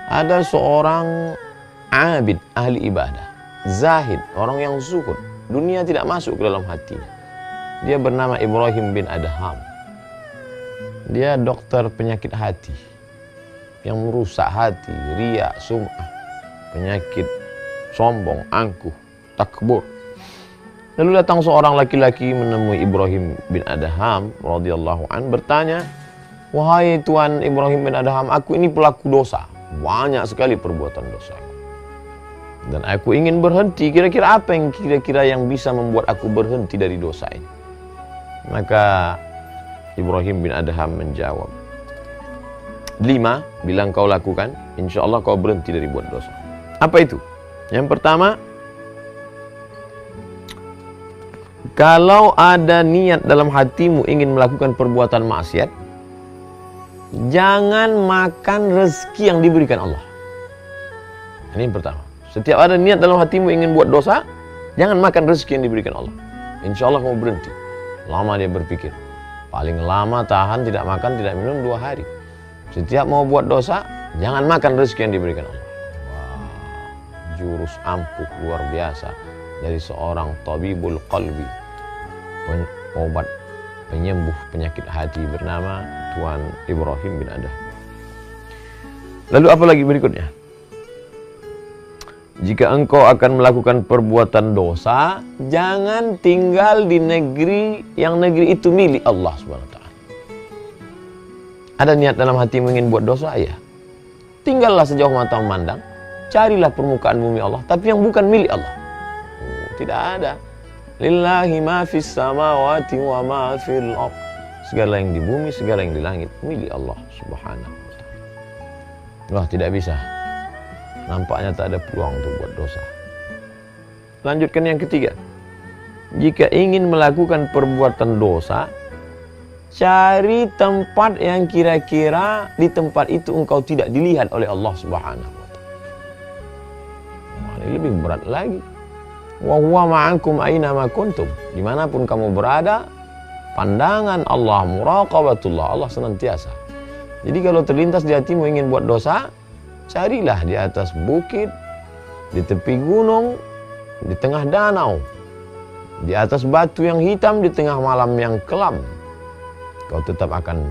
Ada seorang abid, ahli ibadah, zahid, orang yang zuhud, dunia tidak masuk ke dalam hatinya. Dia bernama Ibrahim bin Adham. Dia dokter penyakit hati yang merusak hati, riya, sum'ah, penyakit sombong, angkuh, takbur. Lalu datang seorang laki-laki menemui Ibrahim bin Adham radhiyallahu an, bertanya, "Wahai Tuan Ibrahim bin Adham, aku ini pelaku dosa. Banyak sekali perbuatan dosa. Dan aku ingin berhenti. Kira-kira apa yang bisa membuat aku berhenti dari dosa ini?" Maka Ibrahim bin Adham menjawab, 5 bilang kau lakukan, insya Allah kau berhenti dari buat dosa. Apa itu? Yang pertama, kalau ada niat dalam hatimu ingin melakukan perbuatan maksiat, jangan makan rezeki yang diberikan Allah. Ini yang pertama. Setiap ada niat dalam hatimu ingin buat dosa, jangan makan rezeki yang diberikan Allah. Insya Allah kamu berhenti. Lama dia berpikir. Paling lama tahan tidak makan, tidak minum 2 hari. Setiap mau buat dosa, jangan makan rezeki yang diberikan Allah. Wah, jurus ampuh luar biasa dari seorang tabibul qalbi, obat penyembuh penyakit hati bernama Tuan Ibrahim bin Adham. Lalu apa lagi berikutnya? Jika engkau akan melakukan perbuatan dosa, jangan tinggal di negeri yang negeri itu milik Allah SWT. Ada niat dalam hatimu ingin buat dosa, ya. Tinggallah sejauh mata memandang, carilah permukaan bumi Allah, tapi yang bukan milik Allah. Tidak ada. Lillahi ma fis samawati wa ma fil ardh. Segala yang di bumi, segala yang di langit milik Allah Subhanahu wa taala. Wah, tidak bisa. Nampaknya tak ada peluang untuk buat dosa. Lanjutkan yang ketiga. Jika ingin melakukan perbuatan dosa, cari tempat yang kira-kira di tempat itu engkau tidak dilihat oleh Allah Subhanahu wa taala. Ini lebih berat lagi. Wa huwa ma'akum aina ma kuntum. Dimanapun kamu berada, pandangan Allah, muraqabatullah, Allah senantiasa. Jadi kalau terlintas di hatimu ingin buat dosa, carilah di atas bukit, di tepi gunung, di tengah danau, di atas batu yang hitam, di tengah malam yang kelam. Kau tetap akan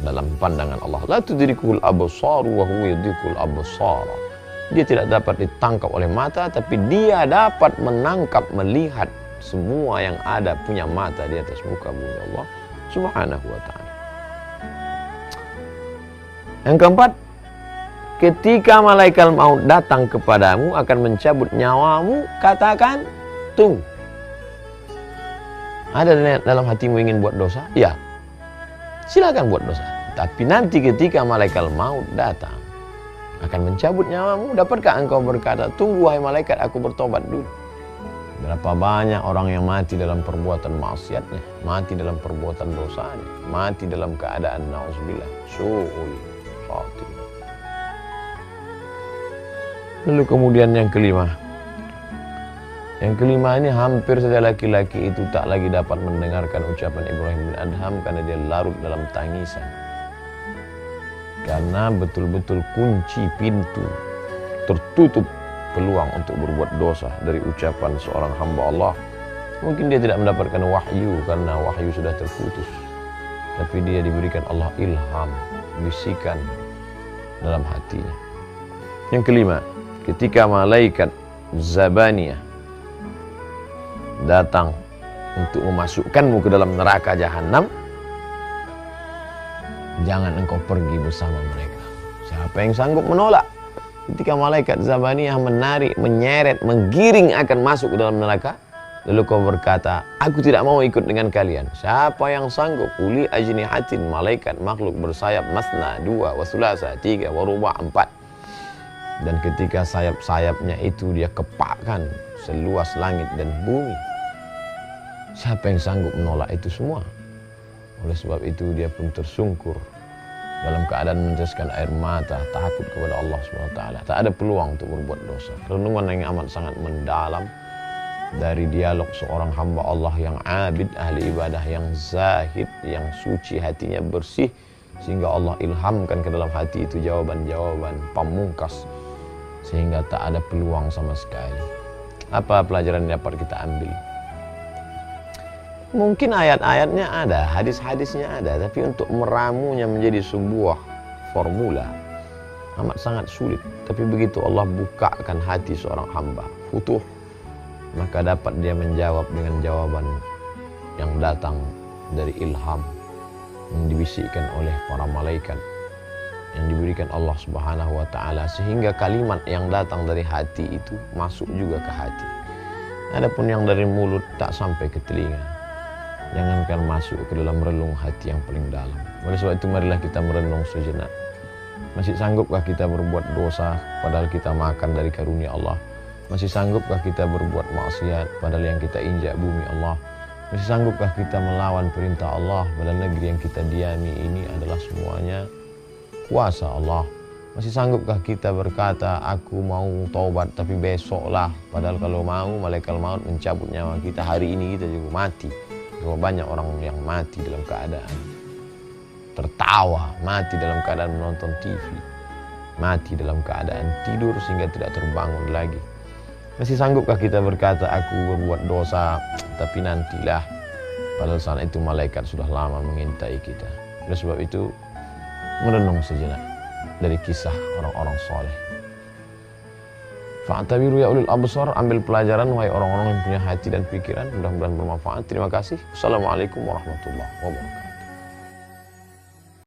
dalam pandangan Allah. La tudrikul absar wa huwa yudrikul absar. Dia tidak dapat ditangkap oleh mata, tapi dia dapat menangkap, melihat semua yang ada, punya mata di atas muka bumi Allah Subhanahu wa ta'ala. Yang keempat, ketika malaikat maut datang kepadamu akan mencabut nyawamu, katakan, tunggu. Ada niat dalam hatimu ingin buat dosa? Ya, silakan buat dosa. Tapi nanti ketika malaikat maut datang akan mencabut nyawamu, dapatkah engkau berkata, tunggu wahai malaikat, aku bertobat dulu. Berapa banyak orang yang mati dalam perbuatan maksiatnya, mati dalam perbuatan dosanya, mati dalam keadaan na'udzubillah su'ul khatimah. Lalu kemudian yang kelima. Yang kelima ini hampir saja laki-laki itu tak lagi dapat mendengarkan ucapan Ibrahim bin Adham karena dia larut dalam tangisan. Karena betul-betul kunci pintu, tertutup peluang untuk berbuat dosa dari ucapan seorang hamba Allah. Mungkin dia tidak mendapatkan wahyu karena wahyu sudah terputus. Tapi dia diberikan Allah ilham, bisikan dalam hatinya. Yang kelima, ketika malaikat Zabaniyah datang untuk memasukkanmu ke dalam neraka jahanam, jangan engkau pergi bersama mereka. Siapa yang sanggup menolak? Ketika malaikat Zabaniyah menarik, menyeret, menggiring akan masuk ke dalam neraka, lalu kau berkata, aku tidak mau ikut dengan kalian. Siapa yang sanggup? Uli ajnihatin, malaikat makhluk bersayap, masna, 2, wa sulasa, 3, wa ruba', 4. Dan ketika sayap-sayapnya itu dia kepakkan seluas langit dan bumi, siapa yang sanggup menolak itu semua? Oleh sebab itu dia pun tersungkur dalam keadaan meneteskan air mata, takut kepada Allah SWT. Tak ada peluang untuk berbuat dosa. Renungan yang amat sangat mendalam dari dialog seorang hamba Allah yang abid, ahli ibadah, yang zahid, yang suci, hatinya bersih, sehingga Allah ilhamkan ke dalam hati itu jawaban-jawaban pamungkas, sehingga tak ada peluang sama sekali. Apa pelajaran yang dapat kita ambil? Mungkin ayat-ayatnya ada, hadis-hadisnya ada, tapi untuk meramunya menjadi sebuah formula amat sangat sulit. Tapi begitu Allah bukakan hati seorang hamba, futuh, maka dapat dia menjawab dengan jawaban yang datang dari ilham yang dibisikkan oleh para malaikat, yang diberikan Allah Subhanahu wa ta'ala, sehingga kalimat yang datang dari hati itu masuk juga ke hati. Adapun yang dari mulut tak sampai ke telinga, jangankan masuk ke dalam relung hati yang paling dalam. Oleh sebab itu marilah kita merenung sejenak. Masih sanggupkah kita berbuat dosa padahal kita makan dari karunia Allah? Masih sanggupkah kita berbuat maksiat padahal yang kita injak bumi Allah? Masih sanggupkah kita melawan perintah Allah padahal negeri yang kita diami ini adalah semuanya kuasa Allah? Masih sanggupkah kita berkata, aku mau taubat tapi besoklah, padahal kalau mau malaikat maut mencabut nyawa kita hari ini kita juga mati. Berapa banyak orang yang mati dalam keadaan tertawa, mati dalam keadaan menonton TV, mati dalam keadaan tidur sehingga tidak terbangun lagi. Masih sanggupkah kita berkata, aku berbuat dosa tapi nantilah, padahal saat itu malaikat sudah lama mengintai kita. Oleh sebab itu merenung sejenak dari kisah orang-orang soleh. Fa'tabiru ya ulil absar, ambil pelajaran wahai orang-orang yang punya hati dan pikiran. Mudah-mudahan bermanfaat. Terima kasih. Assalamualaikum warahmatullahi wabarakatuh.